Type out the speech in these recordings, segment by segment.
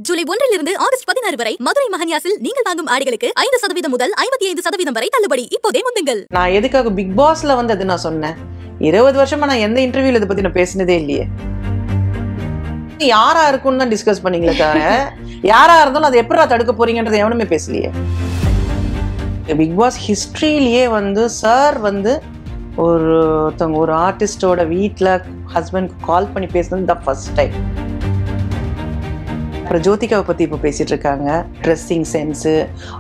July 1 August 16 வரை மதுரை மகன்யாசில் நீங்கள் வாங்கும் ஆடைகளுக்கு 5% முதல் 55% வரை தள்ளுபடி. இப்போதே முந்துங்கள். நான் எதுக்காக பிக் பாஸ்ல வந்து அது நான் சொன்னேன். 20 வருஷமா நான் எந்த இன்டர்வியூல இதை பத்தி நான் பேசினதே இல்லையே. யாரா இருக்கும்னு தான் டிஸ்கஸ் பண்ணீங்களே தவிர யாரா இருந்தாலும் அதை எப்படி தடுக்க போறீங்கன்றது எவனுமே பேசலையே. பிக் பாஸ் ஹிஸ்டரியிலேயே வந்து சார் வந்து ஒரு ஆர்டிஸ்டோட வீட்டில் ஹஸ்பண்ட்க்கு கால் பண்ணி பேசுனது தான் ஃபர்ஸ்ட் டைம். அப்புறம் ஜோதிகாவை பற்றி இப்போ பேசிகிட்டு இருக்காங்க. ட்ரெஸ்ஸிங் சென்ஸு,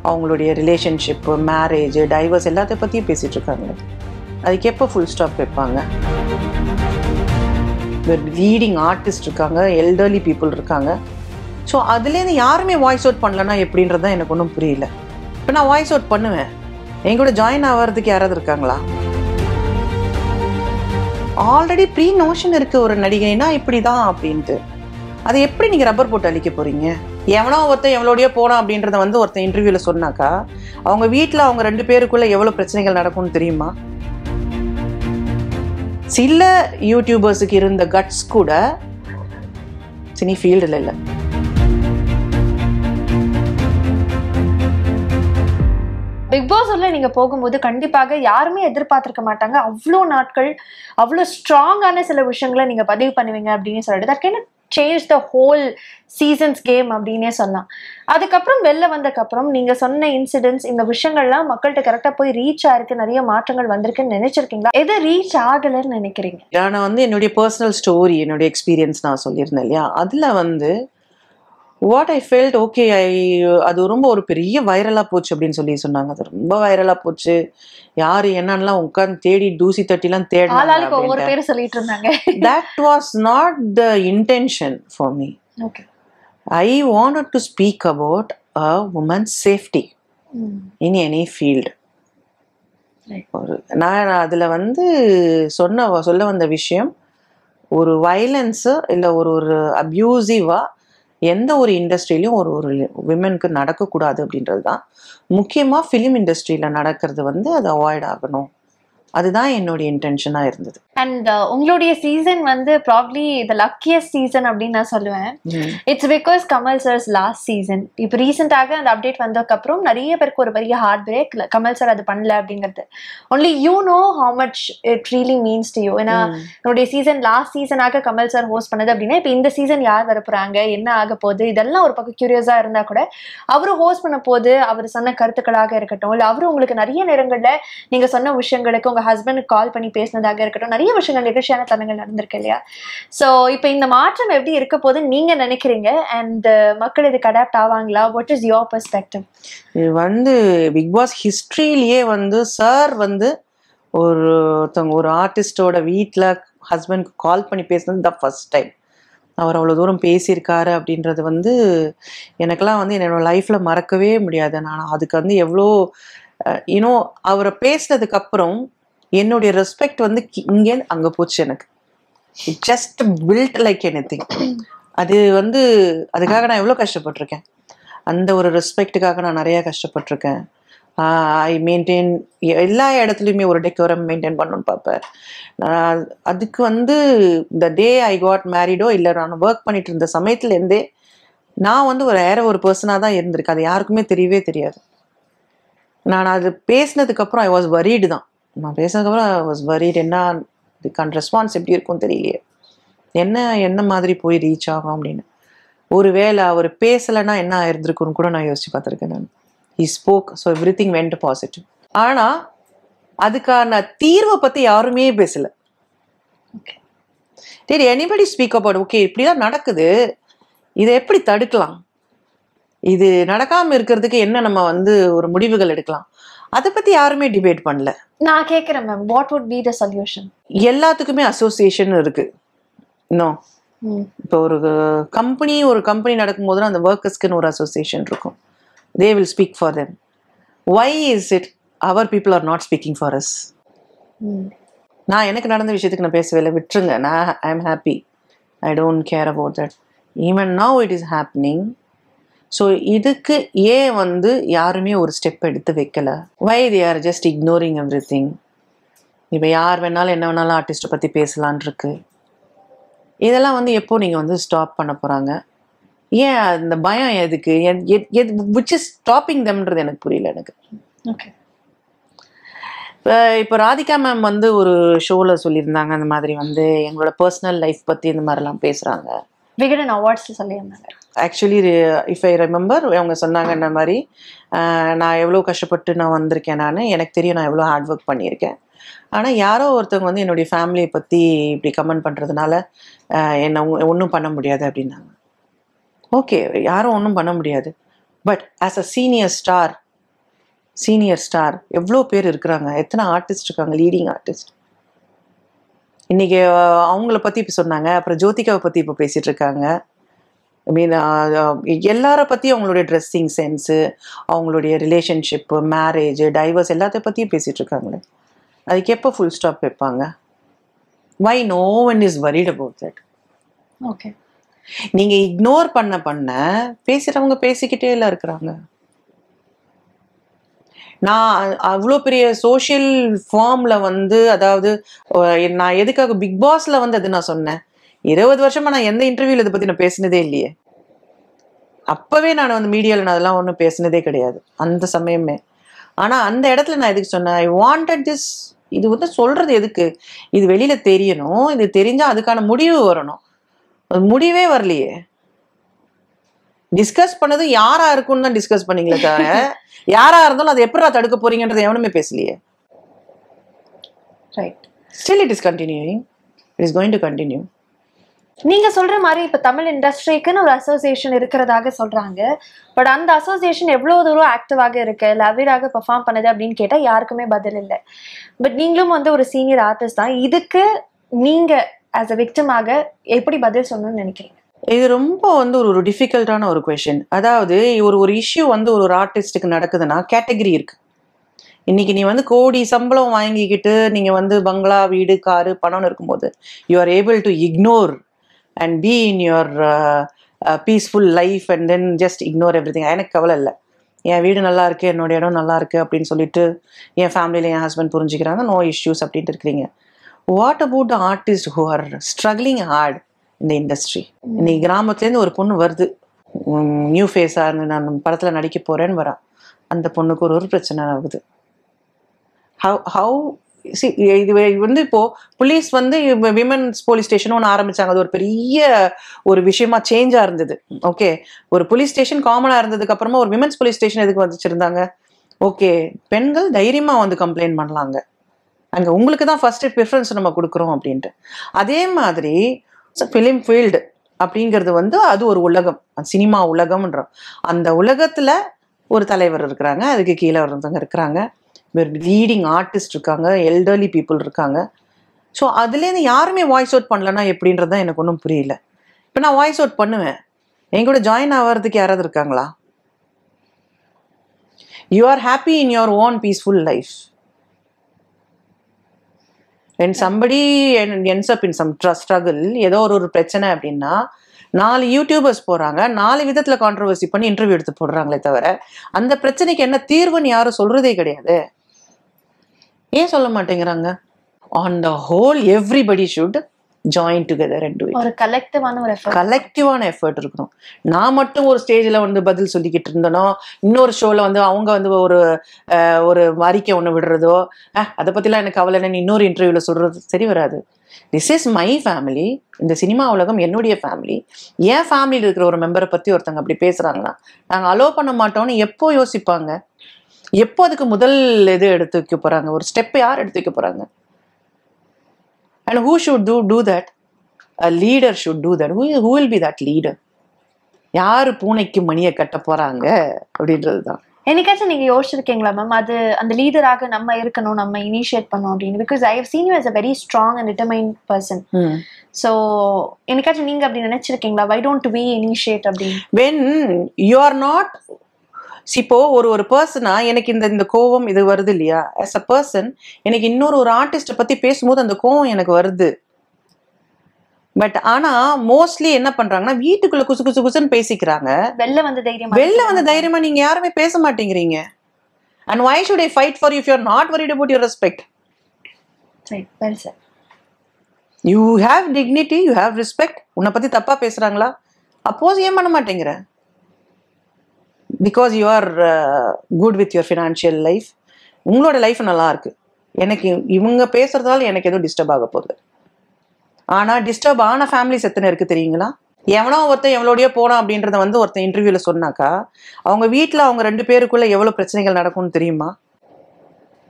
அவங்களுடைய ரிலேஷன்ஷிப்பு, மேரேஜ், டைவர்ஸ் எல்லாத்தையும் பற்றியும் பேசிகிட்டு இருக்காங்க. அதுக்கு எப்போ ஃபுல் ஸ்டாப் வைப்பாங்க? லீடிங் ஆர்டிஸ்ட் இருக்காங்க, எல்டர்லி பீப்புள் இருக்காங்க. ஸோ அதுலேருந்து யாருமே வாய்ஸ் அவுட் பண்ணலன்னா எப்படின்றது தான் எனக்கு ஒன்றும் புரியல. இப்போ நான் வாய்ஸ் அவுட் பண்ணுவேன். என் கூட ஜாயின் ஆகிறதுக்கு யாராவது இருக்காங்களா? ஆல்ரெடி ப்ரீ நோஷன் இருக்குது ஒரு நடிகைனா இப்படி தான் அப்படின்ட்டு. அதை எப்படி நீங்கள் ரப்பர் போட்டு அழிக்க போகிறீங்க? எவனோ ஒருத்தன் எவ்வளோடையோ போனான் அப்படின்றத வந்து ஒருத்தன் இன்டர்வியூவில் சொன்னாக்கா அவங்க வீட்டில் அவங்க 2 பேருக்குள்ளே எவ்வளோ பிரச்சனைகள் நடக்கும்னு தெரியுமா? சில யூடியூபர்ஸுக்கு இருந்த கட்ஸ் கூட சினி ஃபீல்டில் இல்லை. பிக் பாஸ் உள்ள நீங்க போகும்போது கண்டிப்பாக யாருமே எதிர்பார்த்திருக்க மாட்டாங்க அவ்வளோ நாட்கள் அவ்வளோ ஸ்ட்ராங்கான சில விஷயங்களை நீங்க பதிவு பண்ணுவீங்க அப்படின்னு சொல்லிட்டு that can change the whole seasons game அப்படின்னே சொல்லலாம். அதுக்கப்புறம் வெளில வந்ததுக்கப்புறம் நீங்க சொன்ன இன்சிடென்ட்ஸ், இந்த விஷயங்கள்லாம் மக்கள்கிட்ட கரெக்டாக போய் ரீச் ஆயிருக்கு, நிறைய மாற்றங்கள் வந்திருக்குன்னு நினைச்சிருக்கீங்களா? எது ரீச் ஆகலைன்னு நினைக்கிறீங்க? நான் வந்து என்னுடைய பர்சனல் ஸ்டோரி, என்னுடைய எக்ஸ்பீரியன்ஸ் நான் சொல்லியிருந்தேன் இல்லையா, அதில் வந்து வாட் ஐ ஃபெல்ட் ஓகே, அது ரொம்ப ஒரு பெரிய வைரலாக போச்சு அப்படின்னு சொல்லி சொன்னாங்க. அது ரொம்ப வைரலாக போச்சு, யாரு என்னன்னெலாம் உட்காந்து தேடி தூசி தட்டிலாம் தேடி ஒவ்வொரு பேரும் சொல்லிட்டு இருந்தாங்க. That was not the intention for me. Okay. I wanted to speak about a woman's safety in any field. நான் அதில் வந்து சொல்ல வந்த விஷயம், ஒரு வயலன்ஸு இல்லை ஒரு அப்யூசிவாக எந்த ஒரு இண்டஸ்ட்ரியிலையும் ஒரு விமெனுக்கு நடக்கக்கூடாது அப்படின்றது தான். முக்கியமாக ஃபிலிம் இண்டஸ்ட்ரியில் நடக்கிறது வந்து அது அவாய்ட் ஆகணும். அதுதான் என்னுடைய இன்டென்ஷனாக இருந்தது. அண்ட் உங்களுடைய சீசன் வந்து ப்ராப்ளி த லக்கியஸ்ட் சீசன் அப்படின்னு நான் சொல்லுவேன். It's because Kamal sir's last season. இப்போ ரீசெண்டாக அந்த அப்டேட் வந்ததுக்கப்புறம் நிறைய பேருக்கு ஒரு பெரிய ஹார்ட் பிரேக், கமல் சார் அது பண்ணல அப்படிங்கிறது. Only you know how much it really means to you. ஏன்னா என்னுடைய சீசன் லாஸ்ட் சீசனாக கமல் சார் ஹோஸ்ட் பண்ணது அப்படின்னா இப்போ இந்த சீசன் யார் வர போறாங்க, என்ன ஆக போகுது, இதெல்லாம் ஒரு பக்கம் கியூரியஸா இருந்தா கூட அவரு ஹோஸ்ட் பண்ண போது அவர் சொன்ன கருத்துக்களாக இருக்கட்டும், இல்லை அவரு உங்களுக்கு நிறைய நேரங்கள்ல நீங்க சொன்ன விஷயங்களுக்கு உங்க ஹஸ்பண்டுக்கு கால் பண்ணி பேசினதாக இருக்கட்டும், நிறைய விஷயங்கள் நிகழ்ச்சியான தருணங்கள் நடந்திருக்கு இல்லையா? ஸோ இப்போ இந்த மாற்றம் எப்படி இருக்க போது நீங்க நினைக்கிறீங்க? அண்ட் மக்கள் இதுக்கு அடாப்ட் ஆவாங்களா? What is your perspective? இது வந்து பிக் பாஸ் ஹிஸ்டரியிலேயே வந்து சார் வந்து ஒரு ஆர்டிஸ்டோட வீட்டில் ஹஸ்பண்ட்க்கு கால் பண்ணி பேசுனது தான் ஃபர்ஸ்ட் டைம். அவர் அவ்வளோ தூரம் பேசியிருக்காரு அப்படின்றது வந்து எனக்கெல்லாம் வந்து என்னோட லைஃப்பில் மறக்கவே முடியாது. நான் அதுக்கு வந்து எவ்வளோ அவரை பேசினதுக்கப்புறம் என்னுடைய ரெஸ்பெக்ட் வந்து இங்கேருந்து அங்கே போச்சு. எனக்கு it just felt like anything. அது வந்து அதுக்காக நான் எவ்வளோ கஷ்டப்பட்டிருக்கேன். அந்த ஒரு ரெஸ்பெக்டுக்காக நான் நிறையா கஷ்டப்பட்டிருக்கேன். ஐ மெயின்டைன் எல்லா இடத்துலையுமே ஒரு டெக்கோரம் மெயின்டைன் பண்ணணும்னு பார்ப்பேன். அதுக்கு வந்து இந்த டே ஐ காட் மேரிடோ இல்லை நான் ஒர்க் பண்ணிட்டு இருந்த சமயத்துலேருந்தே நான் வந்து ஒரு பர்சனாக தான் இருந்திருக்கேன். அது யாருக்குமே தெரியவே தெரியாது. நான் அது பேசினதுக்கப்புறம் ஐ வாஸ் வரீடு தான். நான் பேசினதுக்கப்புறம் ஐ வாஸ் வரீடு. என்ன இதுக்கான ரெஸ்பான்ஸ் எப்படி இருக்கும்னு தெரியலையே, என்ன மாதிரி போய் ரீச் ஆகும் அப்படின்னு. ஒரு வேளை அவர் பேசலைன்னா என்ன ஆயிருந்திருக்குன்னு கூட நான் யோசிச்சு பார்த்துருக்கேன். நான் he spoke, so everything vent positive. ஆனால் அதுக்கான தீர்வை பற்றி யாருமே பேசலை. சரி, எனிபடி ஸ்பீக் அபவுட் ஓகே இப்படிதான் நடக்குது, இதை எப்படி தடுக்கலாம், இது நடக்காமல் இருக்கிறதுக்கு என்ன நம்ம வந்து ஒரு முடிவுகள் எடுக்கலாம், அதை பற்றி யாருமே டிபேட் பண்ணல. நான் கேட்குறேன் ma'am, what would be the solution? எல்லாத்துக்குமே அசோசியேஷன் இருக்கு. இன்னும் இப்போ ஒரு கம்பெனி நடக்கும்போது அந்த ஒர்க்கர்ஸ்க்குன்னு ஒரு அசோசியேஷன் இருக்கும். They will speak for them. Why is it our people are not speaking for us? நான் எனக்கு நடந்த விஷயத்துக்கு நான் பேசவே இல்லை, விட்டுருங்க. நான் I am happy, I don't care about that. Even now it is happening. So இதுக்கு ஏன் வந்து யாருமே ஒரு ஸ்டெப் எடுத்து வைக்கல? Why they are just ignoring everything? இப்போ யார் வேணாலும் என்ன வேணாலும் ஆர்டிஸ்ட்டை பற்றி பேசலான் இருக்கு. இதெல்லாம் வந்து எப்போ நீங்கள் வந்து ஸ்டாப் பண்ண போகிறாங்க? ஏன் அந்த பயம் எதுக்கு? which is stopping themன்றது எனக்கு புரியல எனக்கு. ஓகே. இப்போ ராதிகா மேம் வந்து ஒரு ஷோல சொல்லியிருந்தாங்க, அந்த மாதிரி வந்து எங்களோட பர்சனல் லைஃப் பத்தி இந்த மாதிரிலாம் பேசுறாங்க. விகடன் அவார்ட்ஸ்ல சொல்லியிருந்தாங்க. ஆக்சுவலி இஃப் ஐ ரிமெம்பர் அவங்க சொன்னாங்க இந்த மாதிரி நான் எவ்வளோ கஷ்டப்பட்டு நான் வந்திருக்கேன், எனக்கு தெரியும் நான் எவ்வளோ ஹார்ட் ஒர்க் பண்ணியிருக்கேன். ஆனால் யாரோ ஒருத்தவங்க வந்து என்னுடைய ஃபேமிலியை பற்றி இப்படி கமெண்ட் பண்ணுறதுனால என்னை ஒன்றும் பண்ண முடியாது அப்படின்னாங்க. ஓகே, யாரும் ஒன்றும் பண்ண முடியாது. But as a senior star எவ்வளோ பேர் இருக்கிறாங்க, எத்தனை ஆர்டிஸ்ட் இருக்காங்க, லீடிங் ஆர்டிஸ்ட். இன்னைக்கு அவங்கள பற்றி இப்போ சொன்னாங்க, அப்புறம் ஜோதிகாவை பற்றி இப்போ பேசிகிட்டு இருக்காங்க. ஐ மீன் எல்லார பற்றியும் அவங்களுடைய ட்ரெஸ்ஸிங் சென்ஸு, அவங்களுடைய ரிலேஷன்ஷிப்பு, மேரேஜ், டைவர்ஸ் எல்லாத்த பற்றியும் பேசிகிட்டு இருக்காங்களே. அதுக்கு எப்போ ஃபுல் ஸ்டாப் வைப்பாங்க? Why no one is worried about that? Okay, நீங்கள் இக்னோர் பண்ண பேசுகிறவங்க பேசிக்கிட்டே எல்லாம் இருக்கிறாங்க. நான் அவ்வளோ பெரிய சோஷியல் ஃபார்மில் வந்து, அதாவது நான் எதுக்காக பிக் பாஸில் வந்து அது நான் சொன்னேன், 20 வருஷமா நான் எந்த இன்டர்வியூவில் இதை பற்றி நான் பேசினதே இல்லையே. அப்போவே நான் வந்து மீடியாவில் நான் அதெல்லாம் ஒன்றும் பேசினதே கிடையாது அந்த சமயமே. ஆனால் அந்த இடத்துல நான் எதுக்கு சொன்னேன், ஐ வாண்டட் திஸ். இது வந்து சொல்கிறது எதுக்கு? இது வெளியில் தெரியணும், இது தெரிஞ்சால் அதுக்கான முடிவு வரணும். அது முடிவே வரலையே. டிஸ்கஸ் பண்ணது யாரா இருக்குன்னு தான் டிஸ்கஸ் பண்ணீங்களே தவிர யாரா இருந்தாலும் அதை எப்படி தடுக்க போறீங்கன்றது எவனுமே பேசலையே. Right. Still it is continuing. It is going to continue. நீங்க சொல்ற மாதிரி இப்ப தமிழ் இண்டஸ்ட்ரிக்குன்னு ஒரு அசோசியேஷன் இருக்கிறதாக சொல்றாங்க. பட் அந்த அசோசியேஷன் எவ்வளவு தூரம் ஆக்டிவாக இருக்கு, லவ்விராக பெர்ஃபார்ம் பண்ணுது அப்படின்னு கேட்டா யாருக்குமே பதில் இல்லை. பட் நீங்களும் வந்து ஒரு சீனியர் ஆர்டிஸ்ட் தான். இதுக்கு நீங்க ஆஸ் அ விக்டிமாக எப்படி பதில் சொல்லணும்னு நினைக்கிறீங்க? இது ரொம்ப வந்து ஒரு டிஃபிகல்ட்டான ஒரு கொஷின். அதாவது ஒரு இஷ்யூ வந்து ஒரு ஆர்டிஸ்டுக்கு நடக்குதுன்னா கேட்டகரி இருக்கு. இன்னைக்கு நீ வந்து கோடி சம்பளம் வாங்கிக்கிட்டு நீங்க வந்து பங்களா, வீடு, காரு, பணம்னு இருக்கும்போது you are able to ignore and be in your peaceful life and then just ignore every thing. எனக்கு கவலை இல்லை, என் வீடு நல்லா இருக்கு, என்னோட இடம் நல்லா இருக்கு அப்படின்னு சொல்லிட்டு என் ஃபேமிலியில் என் ஹஸ்பண்ட் புரிஞ்சுக்கிறாங்க, நோ இஷ்யூஸ் அப்படின்ட்டு இருக்கிறீங்க. What about the artist who are struggling hard இந்த இண்டஸ்ட்ரி? இன்னைக்கு கிராமத்துலேருந்து ஒரு பொண்ணு வருது, நியூ ஃபேஸாக இருந்து நான் படத்தில் நடிக்க போகிறேன்னு வரான். அந்த பொண்ணுக்கு ஒரு பிரச்சனை ஆகுது. ஹவு இது வந்து இப்போது போலீஸ் வந்து விமென்ஸ் போலீஸ் ஸ்டேஷன் ஒன்று ஆரம்பித்தாங்க. அது ஒரு பெரிய ஒரு விஷயமா சேஞ்சாக இருந்தது. ஓகே, ஒரு போலீஸ் ஸ்டேஷன் காமனாக இருந்ததுக்கு அப்புறமா ஒரு விமென்ஸ் போலீஸ் ஸ்டேஷன் எதுக்கு வச்சுருந்தாங்க? ஓகே, பெண்கள் தைரியமாக வந்து கம்ப்ளைண்ட் பண்ணலாங்க, அங்கே உங்களுக்கு தான் ஃபர்ஸ்ட் ப்ரிஃபரன்ஸ் நம்ம கொடுக்குறோம் அப்படின்ட்டு. அதே மாதிரி ஃபிலிம் ஃபீல்டு அப்படிங்கிறது வந்து அது ஒரு உலகம், சினிமா உலகம்ன்றோம். அந்த உலகத்தில் ஒரு தலைவர் இருக்கிறாங்க, அதுக்கு கீழே ஒருத்தவங்க இருக்கிறாங்க, லீடிங் ஆர்டிஸ்ட் இருக்காங்க, எல்டர்லி பீப்புள் இருக்காங்க. ஸோ அதுலேருந்து யாருமே வாய்ஸ் அவுட் பண்ணலன்னா எப்படின்றது தான் எனக்கு ஒன்றும் புரியல. இப்போ நான் வாய்ஸ் அவுட் பண்ணுவேன், என் கூட ஜாயின் ஆகிறதுக்கு யாராவது இருக்காங்களா? You are happy in your own peaceful life. when somebody ends up in some struggle, ஏதோ ஒரு பிரச்சனை அப்படின்னா 4 யூடியூபர்ஸ் போகிறாங்க, 4 விதத்தில் கான்ட்ரவர்சி பண்ணி இன்டர்வியூ எடுத்து போடுறாங்களே தவிர அந்த பிரச்சனைக்கு என்ன தீர்வுன்னு யாரும் சொல்கிறதே கிடையாது. ஏன் சொல்ல மாட்டேங்கிறாங்க? On the whole everybody should join together and to it. ஒரு கலெக்டிவான எஃபர்ட் இருக்கணும். நான் மட்டும் ஒரு ஸ்டேஜில் வந்து பதில் சொல்லிக்கிட்டு இருந்தனோ, இன்னொரு ஷோவில் வந்து அவங்க வந்து ஒரு அறிக்கை ஒன்று விடுறதோ, அதை பற்றிலாம் எனக்கு கவலை இல்லைன்னு இன்னொரு இன்டர்வியூவில் சொல்கிறது சரி வராது. This is my family. இந்த சினிமா உலகம் என்னுடைய ஃபேமிலி. என் ஃபேமிலியில் இருக்கிற ஒரு மெம்பரை பற்றி ஒருத்தங்க அப்படி பேசுகிறாங்கன்னா நாங்கள் அலோவ் பண்ண மாட்டோம்னு எப்போ யோசிப்பாங்க? எப்போ அதுக்கு முதல் இது எடுத்து வைக்க போகிறாங்க? ஒரு ஸ்டெப்பை யார் எடுத்து வைக்க போகிறாங்க? And who should do that? A leader should do that. Who will be that leader? யாரு பூனைக்கு மணியை கட்ட போறாங்க அப்படின்றது தான். என்னைக்காச்சும் நீங்க யோசிச்சிருக்கீங்களா மேம், அது அந்த லீடராக நம்ம இருக்கணும், நம்ம இனிஷியேட் பண்ணணும் அப்படின்னு? Because I have seen you as a very strong and determined person. So என்னைக்காச்சும் நீங்க அப்படி நினைச்சிருக்கீங்களா, why don't we initiate அப்படின்னு? When you are not, இப்போ ஒரு பர்சனா எனக்கு இந்த கோவம் இது வருது இல்லையா, as a person எனக்கு இன்னொரு ஆர்டிஸ்ட்டை பத்தி பேசும்போது அந்த கோவம் எனக்கு வருது. பட் ஆனா மோஸ்ட்லி என்ன பண்றாங்கன்னா வீட்டுக்குள்ள குசுன்னு பேசிக்கிறாங்க. வெளில வந்து தைரியமா நீங்க யாருமே பேச மாட்டேங்கிறீங்க. And why should I fight for you if you are not worried about your respect? Right, well said. You have dignity, you have respect. உன்னை பத்தி தப்பா பேசுறாங்களா, அப்போஸ் ஏன் பண்ண மாட்டேங்கிற? Because you are good with your financial life. உங்களோட life நல்லா இருக்கு. எனக்கு இவங்க பேசுறதால எனக்கு எதுவும் டிஸ்டர்ப் ஆக போகுது. ஆனால் டிஸ்டர்ப் ஆன ஃபேமிலிஸ் எத்தனை இருக்குது தெரியுங்களா? எவனோ ஒருத்தன் எவ்வளோடையோ போனான் அப்படின்றத வந்து ஒருத்தன் இன்டர்வியூவில் சொன்னாக்கா அவங்க வீட்டில் அவங்க 2 பேருக்குள்ளே எவ்வளோ பிரச்சனைகள் நடக்கும்னு தெரியுமா?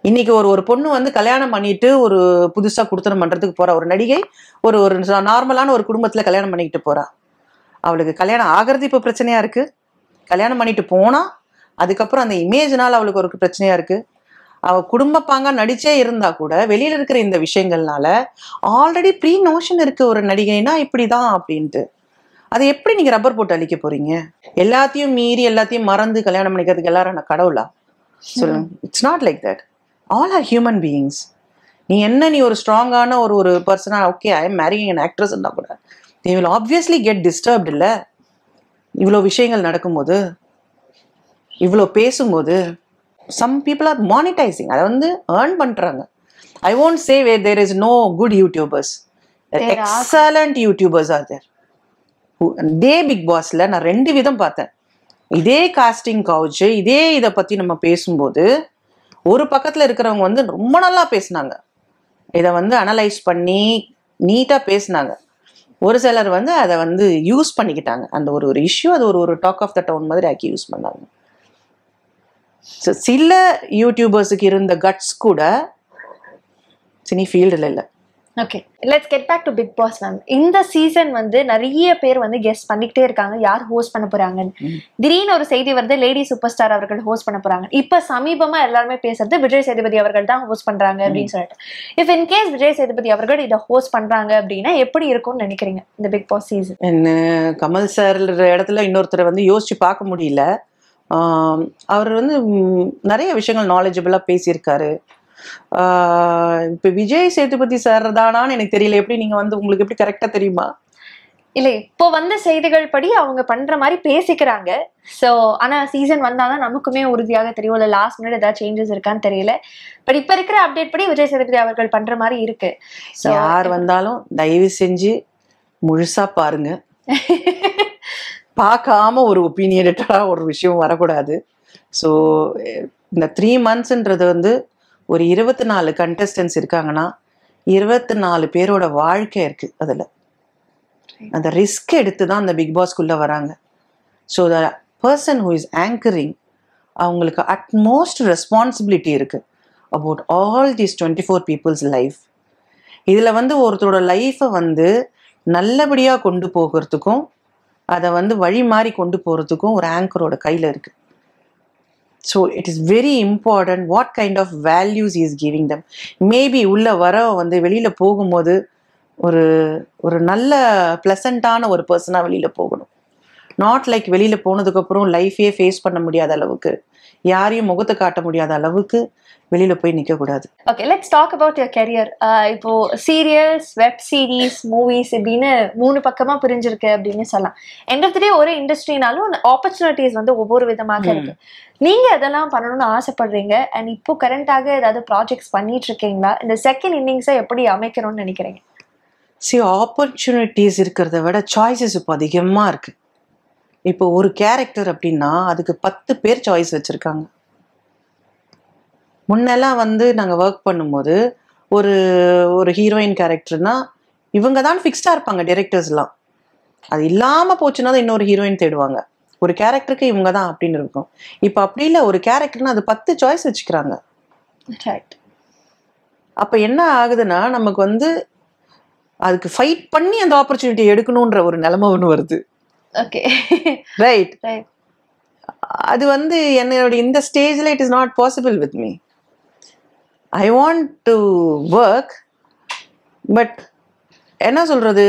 இன்னைக்கு ஒரு பொண்ணு வந்து கல்யாணம் பண்ணிட்டு ஒரு புதுசாக குடுத்தனம் பண்ணுறதுக்கு போகிறா. ஒரு நடிகை ஒரு நார்மலான ஒரு குடும்பத்தில் கல்யாணம் பண்ணிக்கிட்டு போகிறா. அவளுக்கு கல்யாணம் ஆகிறது இப்போ பிரச்சனையாக இருக்குது. கல்யாணம் பண்ணிட்டு போனால் அதுக்கப்புறம் அந்த இமேஜ்னால் அவளுக்கு ஒரு பிரச்சனையாக இருக்குது. அவள் குடும்பப்பாங்க நடிச்சே இருந்தா கூட வெளியில் இருக்கிற இந்த விஷயங்கள்னால ஆல்ரெடி ப்ரீ நோஷன் இருக்குது ஒரு நடிகைனா இப்படி தான் அப்படின்ட்டு. அதை எப்படி நீங்கள் ரப்பர் போட்டு அழிக்க போகிறீங்க? எல்லாத்தையும் மீறி எல்லாத்தையும் மறந்து கல்யாணம் பண்ணிக்கிறதுக்கு எல்லாரும் நான் கடவுளா? சொல்லுங்க. It's not like that. All are human beings. நீ ஒரு ஸ்ட்ராங்கான ஒரு persona okay I am marrying an ஆக்ட்ரஸ்ன்னா கூட they will obviously get disturbed. இல்லை இவ்வளோ விஷயங்கள் நடக்கும்போது, இவ்வளோ பேசும்போது some people are monetizing. அதை வந்து earn பண்ணுறாங்க. I won't say where there is no good YouTubers. Excellent YouTubers are there. இதே பிக் பாஸ்ல நான் 2 விதம் பார்த்தேன். இதே காஸ்டிங் கவுச் இதே இதை பற்றி நம்ம பேசும்போது ஒரு பக்கத்தில் இருக்கிறவங்க வந்து ரொம்ப நல்லா பேசினாங்க. இதை வந்து அனலைஸ் பண்ணி நீட்டாக பேசினாங்க. ஒரு சிலர் வந்து அதை வந்து யூஸ் பண்ணிக்கிட்டாங்க. அந்த ஒரு இஷ்யூ அது ஒரு டாக் ஆஃப் த டவுன் மாதிரி ஆக்கி யூஸ் பண்ணாங்க. ஸோ சில யூடியூபர்ஸுக்கு இருந்த கட்ஸ் கூட சினி ஃபீல்டில் இல்லை. Okay, let's get back to Bigg Boss ma'am. இந்த சீசன் வந்து நிறைய பேர் வந்து கெஸ்ட் பண்ணிக்கிட்டே இருக்காங்க யார் ஹோஸ்ட் பண்ண போறாங்கன்னு. திடீர்னு ஒரு செய்தி வருது லேடி சூப்பர் ஸ்டார் அவர்கள் ஹோஸ்ட் பண்ண போறாங்க. இப்ப சமீபமா எல்லாருமே பேசுறது விஜய் சேதுபதி அவர்கள் தான் ஹோஸ்ட் பண்றாங்க அப்படின்னு சொல்லிட்டு. If in case Vijay Sethupathi அவர்கள் இதை ஹோஸ்ட் பண்றாங்க அப்படின்னா எப்படி இருக்கும்னு நினைக்கிறீங்க இந்த பிக் பாஸ் சீசன்? என்ன கமல் சார் இடத்துல இன்னொருத்தரை வந்து யோசிச்சு பார்க்க முடியல. அவர் வந்து நிறைய விஷயங்கள் நாலேஜபிளாக பேசியிருக்காரு. இப்போ விஜய் சேதுபதி சார் தானான்னு எனக்கு தெரியல. எப்படி நீங்க வந்து உங்களுக்கு எப்படி கரெக்டா தெரியுமா? இல்ல இப்போ வந்த செய்திகள் படி அவங்க பண்ற மாதிரி பேசிக்கிறாங்க. சோ ஆனா சீசன் வந்தாதான் நமக்குமே உறுதியாக தெரியும். இல்ல லாஸ்ட் மினிட் ஏதாவது சேஞ்சஸ் இருக்கான்னு தெரியல. பட் இப்ப இருக்கிற அப்டேட் படி விஜய் சேதுபதி அவர்கள் பண்ற மாதிரி இருக்கு. யார் வந்தாலும் தயவு செஞ்சு முழுசா பாருங்க. பார்க்காம ஒரு ஒப்பீனியேட்டடா ஒரு விஷயம் வரக்கூடாது. ஸோ இந்த 3 monthsன்றது வந்து ஒரு 24 கண்டஸ்டன்ஸ் இருக்காங்கன்னா 24 பேரோட வாழ்க்கை இருக்கு. அதில் அந்த ரிஸ்க் எடுத்து தான் அந்த பிக் பாஸ்குள்ளே வராங்க. So the person who is anchoring அவங்களுக்கு அட்மோஸ்ட் ரெஸ்பான்சிபிலிட்டி இருக்கு about all these 24 people's life. இதில் வந்து ஒருத்தரோட லைஃப்பை வந்து நல்லபடியாக கொண்டு போகிறதுக்கும் அதை வந்து வழி மாறி கொண்டு போகிறதுக்கும் ஒரு ஆங்கரோட கையில் இருக்குது. So it is very important what kind of values is giving them. Maybe உள்ள வர வந்து வெளியில் போகும்போது ஒரு நல்ல ப்ளசண்ட்டான ஒரு பர்சனாக வெளியில் போகணும். நாட் லைக் வெளியில் போனதுக்கப்புறம் லைஃபே ஃபேஸ் பண்ண முடியாத அளவுக்கு, யாரையும் முகத்தை காட்ட முடியாத அளவுக்கு வெளியில போய் நிற்கக்கூடாது. Okay, let's talk about your career. இப்போ சீரியல்ஸ், வெப் சீரிஸ், மூவிஸ் இப்படின்னு 3 பக்கமா பிரிஞ்சிருக்கு அப்படின்னு சொல்லலாம். எண்ட் ஆஃப் தி டே ஒரு இண்டஸ்ட்ரினாலும் ஆப்பர்ச்சுனிட்டிஸ் வந்து ஒவ்வொரு விதமாக இருக்கு. நீங்க அதெல்லாம் பண்ணணும்னு ஆசைப்படுறீங்க. அண்ட் இப்போ கரண்டாக ஏதாவது ப்ராஜெக்ட்ஸ் பண்ணிட்டு இருக்கீங்களா? இந்த செகண்ட் இன்னிங்ஸை எப்படி அமைக்கணும்னு நினைக்கிறீங்க? ஆப்பர்ச்சுனிட்டிஸ் இருக்கிறத விட சாய்ஸஸ் இப்போ அதிகமாக இருக்கு. இப்போ ஒரு கேரக்டர் அப்படின்னா அதுக்கு 10 பேர் சாய்ஸ் வச்சிருக்காங்க. முன்னெல்லாம் வந்து நாங்கள் ஒர்க் பண்ணும்போது ஒரு ஹீரோயின் கேரக்டர்னா இவங்க தான் ஃபிக்ஸ்டாக இருப்பாங்க டைரக்டர்ஸ்லாம். அது இல்லாமல் போச்சுன்னா தான் இன்னொரு ஹீரோயின் தேடுவாங்க. ஒரு கேரக்டருக்கு இவங்க தான் அப்படின்னு இருக்கும். இப்போ அப்படி இல்லை, ஒரு கேரக்டர்னா அது 10 சாய்ஸ் வச்சுக்கிறாங்க. அப்போ என்ன ஆகுதுன்னா நமக்கு வந்து அதுக்கு ஃபைட் பண்ணி அந்த ஆப்பர்ச்சுனிட்டி எடுக்கணுன்ற ஒரு நிலைமை ஒன்று வருது. Okay, right. அது வந்து என்னோட இந்த ஸ்டேஜில் it is not possible with me. I want to work, but என்ன சொல்கிறது,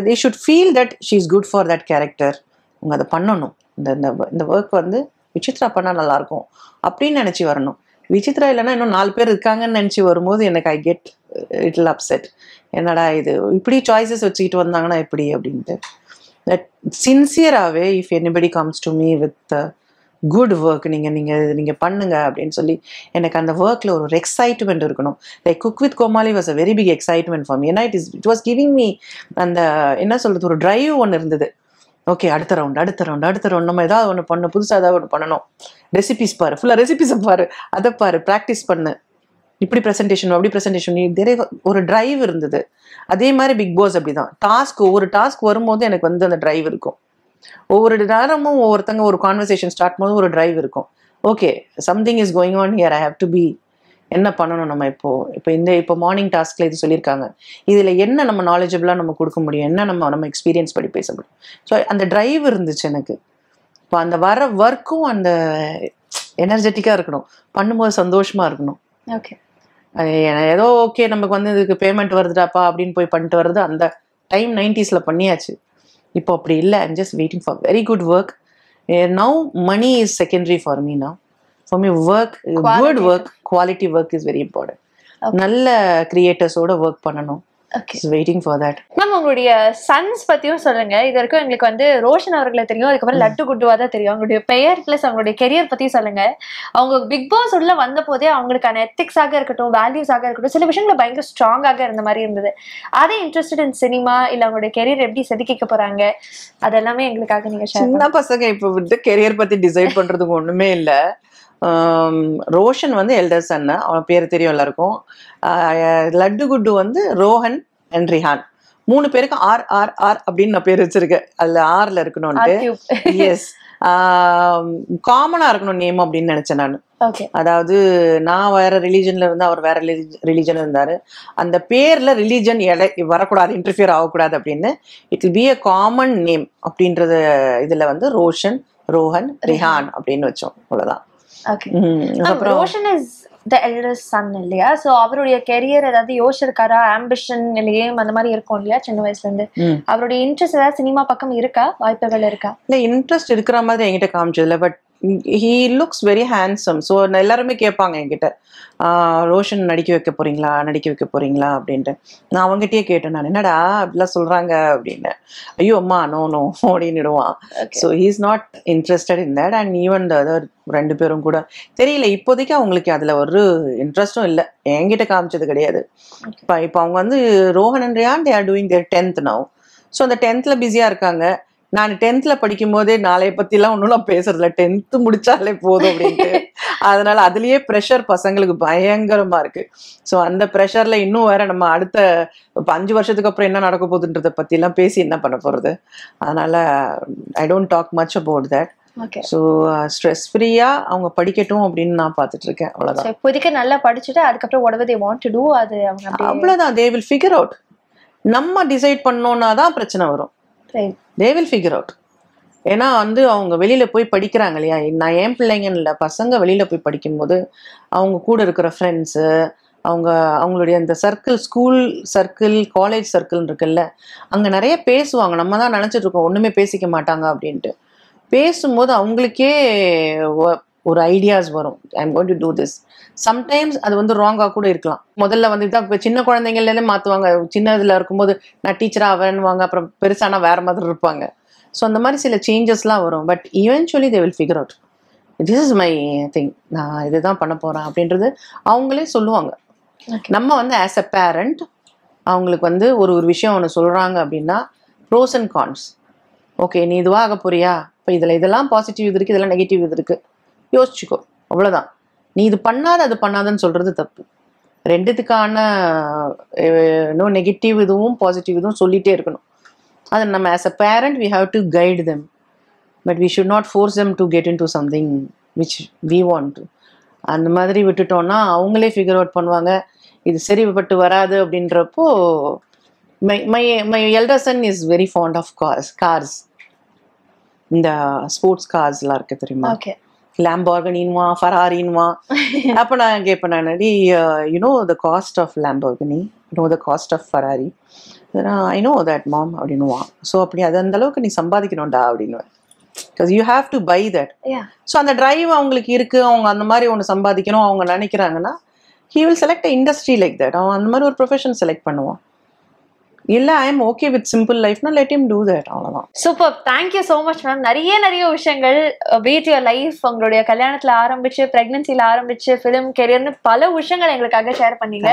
they should feel that she is good for that character. அவங்க அதை பண்ணணும். இந்த ஒர்க் வந்து விசித்ரா பண்ணால் நல்லாயிருக்கும் அப்படின்னு நினச்சி வரணும். விசித்ரா இல்லைன்னா இன்னும் 4 பேர் இருக்காங்கன்னு நினச்சி வரும்போது எனக்கு ஐ கெட் லிட்டில் அப்செட். என்னடா இது இப்படி சாய்ஸஸ் வச்சுக்கிட்டு வந்தாங்கன்னா எப்படி அப்படின்ட்டு. தட் சின்சியராகவே if anybody comes to me with good work, நீங்கள் பண்ணுங்க அப்படின்னு சொல்லி எனக்கு அந்த ஒர்க்கில் ஒரு எக்ஸைட்மெண்ட் இருக்கணும். Like cook with Comali was a very big excitement for me. ஏன்னா இட் வாஸ் கிவிங் மீ அந்த என்ன சொல்கிறது ஒரு ட்ரைவ் ஒன்று இருந்தது. ஓகே அடுத்த ரவுண்ட் நம்ம ஏதாவது ஒன்று பண்ணணும், புதுசாக ஏதாவது ஒன்று பண்ணணும். ரெசிபிஸ் பாரு, ஃபுல்லாக ரெசிபிஸை பாரு, அதை பாரு, ப்ராக்டிஸ் பண்ணு, இப்படி ப்ரெசன்டேஷன் அப்படி ப்ரெசன்டேஷன், ஒரு டிரைவ் இருந்தது. அதே மாதிரி பிக் பாஸ் அப்படிதான். ஒவ்வொரு டாஸ்க் வரும்போது எனக்கு வந்து அந்த டிரைவ் இருக்கும். ஒவ்வொரு நேரமும் ஒவ்வொருத்தங்க ஒரு கான்வர்சேஷன் ஸ்டார்ட் பண்ணும்போது ஒரு டிரைவ் இருக்கும். Okay something is going on here, I have to be, என்ன பண்ணணும் நம்ம இப்போ மார்னிங் டாஸ்க்ல இது சொல்லியிருக்காங்க, இதுல என்ன நம்ம நாலேஜபிளா நம்ம கொடுக்க முடியும், என்ன நம்ம எக்ஸ்பீரியன்ஸ் படி பேச முடியும். ஸோ அந்த டிரைவ் இருந்துச்சு எனக்கு. இப்போ அந்த வர ஒர்க்கும் அந்த எனர்ஜெட்டிக்கா இருக்கணும், பண்ணும்போது சந்தோஷமா இருக்கணும். ஓகே ஏதோ ஓகே நமக்கு வந்து இதுக்கு பேமெண்ட் வருதுடாப்பா அப்படின்னு போய் பண்ணிட்டு வர்றது அந்த டைம் 90s பண்ணியாச்சு. இப்போ அப்படி இல்லை. I'm just waiting for very good work. Now money is secondary for me. Now for me work, good work, quality work is very important. நல்ல கிரியேட்டர்ஸோட ஒர்க் பண்ணணும். Waiting for that. மேம் உங்களுடைய sons பத்தியும் சொல்லுங்க. இது வரைக்கும் எங்களுக்கு வந்து ரோஷன் அவர்களை தெரியும், அதுக்கப்புறம் லட்டு குட்டுவா தான் தெரியும். அவங்களுடைய பெயர் பிளஸ் அவங்களுடைய கெரியர் பத்தி சொல்லுங்க. அவங்க பிக் பாஸ் உள்ள வந்த போதே அவங்களுக்கான எத்திக்ஸாக இருக்கட்டும், வேல்யூஸாக இருக்கட்டும், சில விஷயங்களை பயங்கர ஸ்ட்ராங்காக இருந்த மாதிரி இருந்தது. அதே இன்ட்ரெஸ்டட் இன் சினிமா இல்ல அவங்களுடைய கெரியர் எப்படி செதுக்கிக்க போறாங்க, அதெல்லாமே எங்களுக்காக நீங்க சின்ன பசங்க இப்போ விட்டு கெரியர் பத்தி டிசைட் பண்றதுக்கு ஒண்ணுமே இல்லை. ரோஷன் வந்து எல்டர் சன், அவன் பேர் தெரியும் எல்லாருக்கும். லட்டு குட்டு வந்து ரோஹன் அண்ட் ரிஹான். 3 பேருக்கு ஆர் ஆர் ஆர் அப்படின்னு நான் பேர் வச்சிருக்கேன். அதுல ஆர்ல இருக்கணும்ட்டு. எஸ், காமனா இருக்கணும் நேம் அப்படின்னு நினைச்சேன் நான். அதாவது நான் வேற ரிலீஜன்ல இருந்து அவர் வேற ரிலீஜன் இருந்தாரு. அந்த பேர்ல ரிலீஜன் வரக்கூடாது, இன்டர்ஃபியர் ஆகக்கூடாது அப்படின்னு it will be a common name அப்படின்றது இதுல வந்து ரோஷன், ரோஹன், ரிஹான் அப்படின்னு வச்சோம். அவ்வளவுதான். Roshan is the elder son இல்லையா? சோ அவருடைய கெரியர் ஏதாவது யோசிச்சிருக்காரா? ஆம்பிஷன் இல்லையே அந்த மாதிரி இருக்கும் இல்லையா சின்ன வயசுல இருந்து? அவருடைய இன்ட்ரெஸ்ட் ஏதாவது சினிமா பக்கம் இருக்கா? வாய்ப்புகள் இருக்கா? இல்ல, இன்ட்ரெஸ்ட் இருக்கிற மாதிரி என்கிட்ட காமிச்சதுல. But he looks very handsome. So எல்லாருமே கேட்பாங்க என்கிட்ட, ரோஷன் நடிக்க வைக்க போறீங்களா அப்படின்ட்டு. நான் அவங்ககிட்டயே கேட்டேன், நான் என்னடா அப்படிலாம் சொல்றாங்க அப்படின்னு. ஐயோ அம்மா நோ நோ அப்படின்னுடுவான். So he is not interested in that. And even the other 2 பேரும் கூட தெரியல, இப்போதைக்கு அவங்களுக்கு அதுல ஒரு இன்ட்ரெஸ்டும் இல்லை, என்கிட்ட காமிச்சது கிடையாது. இப்போ அவங்க வந்து Rohan and Ryan they are doing their 10th now. So அந்த 10th பிஸியா இருக்காங்க. நான் 10th படிக்கும் போதே நாளைய பத்திலாம் ஒன்றும் நான் பேசுறதுல, 10th முடிச்சாலே போதும் அப்படின்ட்டு. அதனால அதுலயே ப்ரெஷர் பசங்களுக்கு பயங்கரமா இருக்கு. ஸோ அந்த ப்ரெஷர்ல இன்னும் வேற நம்ம அடுத்த 5 வருஷத்துக்கு அப்புறம் என்ன நடக்க போகுதுன்றத பத்தி எல்லாம் பேசி என்ன பண்ண போறது. அதனால I don't talk much about that. So stress ஃப்ரீயா அவங்க படிக்கட்டும் அப்படின்னு நான் பார்த்துட்டு இருக்கேன். அவ்வளவுதான். இப்போதைக்கு நல்லா படிச்சுட்டு அதுக்கப்புறம் whatever they want to do அது அவங்க அவ்வளவுதான். they will figure out. நம்ம டிசைட் பண்ணோம்னா தான் பிரச்சனை வரும். they will figure out. ஏன்னா வந்து அவங்க வெளியில போய் படிக்கிறாங்க இல்லையா. நான் என் பிள்ளைங்கன்னு பசங்க வெளியில போய் படிக்கும்போது அவங்க கூட இருக்கிற ஃப்ரெண்ட்ஸு, அவங்களுடைய அந்த circle, school circle, college circle இருக்குல்ல, அங்க நிறைய பேசுவாங்க. நம்ம தான் நினைச்சிட்டு இருக்கோம் ஒண்ணுமே பேசிக்க மாட்டாங்க அப்படின்ட்டு. பேசும்போது அவங்களுக்கே ஒரு ஐடியாஸ் வரும். I am going to do this. Sometimes அது வந்து ராங்காக கூட இருக்கலாம். முதல்ல வந்து இப்போ சின்ன குழந்தைங்கள்லேருந்தே மாற்றுவாங்க. சின்ன இதில் இருக்கும்போது நான் டீச்சராக ஆவேன்னுவாங்க, அப்புறம் பெருசானா வேற மாதிரி இருப்பாங்க. ஸோ அந்த மாதிரி சில சேஞ்சஸ்லாம் வரும். But eventually they will figure out, this is my thing, நான் இதுதான் பண்ண போகிறேன் அப்படின்றது அவங்களே சொல்லுவாங்க. நம்ம வந்து ஆஸ் அ பேரண்ட் அவங்களுக்கு வந்து ஒரு விஷயம் ஒன்று சொல்கிறாங்க அப்படின்னா ப்ரோஸ் அண்ட் கான்ஸ். ஓகே நீ இதுவாக ஆக போறியா, இப்போ இதெல்லாம் பாசிட்டிவ் இது இருக்குது, இதெல்லாம் நெகட்டிவ் இது இருக்குது, யோசிச்சுக்கோ, அவ்வளோதான். நீ இது பண்ணாத அது பண்ணாதன்னு சொல்கிறது தப்பு. 2த்துக்கான நெகட்டிவ் இதுவும் பாசிட்டிவ் இதுவும் சொல்லிகிட்டே இருக்கணும். அது நம்ம as a parent we have to guide them, but we should not force them to get into something which we want to. அந்த மாதிரி விட்டுட்டோம்னா அவங்களே ஃபிகர் அவுட் பண்ணுவாங்க, இது சரிப்பட்டு வராது அப்படின்றப்போ. My elder son is very fond of cars. இந்த ஸ்போர்ட்ஸ் கார்ஸ்லாம் இருக்கு தெரியுமா, லேம்போர்கினின்வா ஃபெராரின்வா. அப்போ நான் கேட்பேன், நான் you know the cost of Lamborghini, you know the cost of Ferrari, I know that mom அப்படின்னுவான். ஸோ அப்படி அது அந்த அளவுக்கு நீ சம்பாதிக்கணும்டா அப்படின்னுவேன். Because you have to buy that. So அந்த டிரைவ் அவங்களுக்கு இருக்கு, அவங்க அந்த மாதிரி ஒன்று சம்பாதிக்கணும் அவங்க நினைக்கிறாங்கன்னா he will select an industry like that. அவன் அந்த மாதிரி ஒரு ப்ரொஃபஷன் செலக்ட் பண்ணுவான். இல்ல I am okay with simple லைஃப்னா லெட் ஹிம் டூ தட், அவ்வளவுதான். Super, thank you so much ma'am. நிறைய விஷயங்கள் பீட் யுவர் லைஃப், உங்களுடைய கல்யாணத்துல ஆரம்பிச்சு பிரெக்னன்சில ஆரம்பிச்சு ஃபிலிம் கெரியர்னு பல விஷயங்கள் எங்களுக்காக ஷேர் பண்ணீங்க.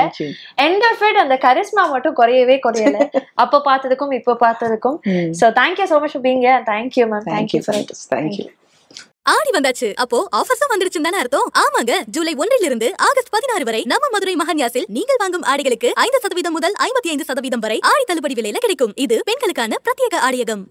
எண்ட் ஆஃப் இட் அந்த கரிஸ்மா மட்டும் குறையவே குறையல, அப்ப பார்த்ததுக்கும் இப்ப பார்த்ததுக்கும். So thank you so much for being here. Thank you ma'am. Thank you for it. Thank you. Aadi வந்தாச்சு, அப்போ ஆஃபர்ஸும் வந்துருச்சுன்னு தானே அர்த்தம். ஆமாங்க, ஜூலை 1 இருந்து ஆகஸ்ட் 16 வரை நம்ம மதுரை மஹன்யாஸில் நீங்கள் வாங்கும் ஆடைகளுக்கு 5% முதல் 55% வரை ஆடி தள்ளுபடி விலையில கிடைக்கும். இது பெண்களுக்கான பிரத்யேக ஆடியகம்.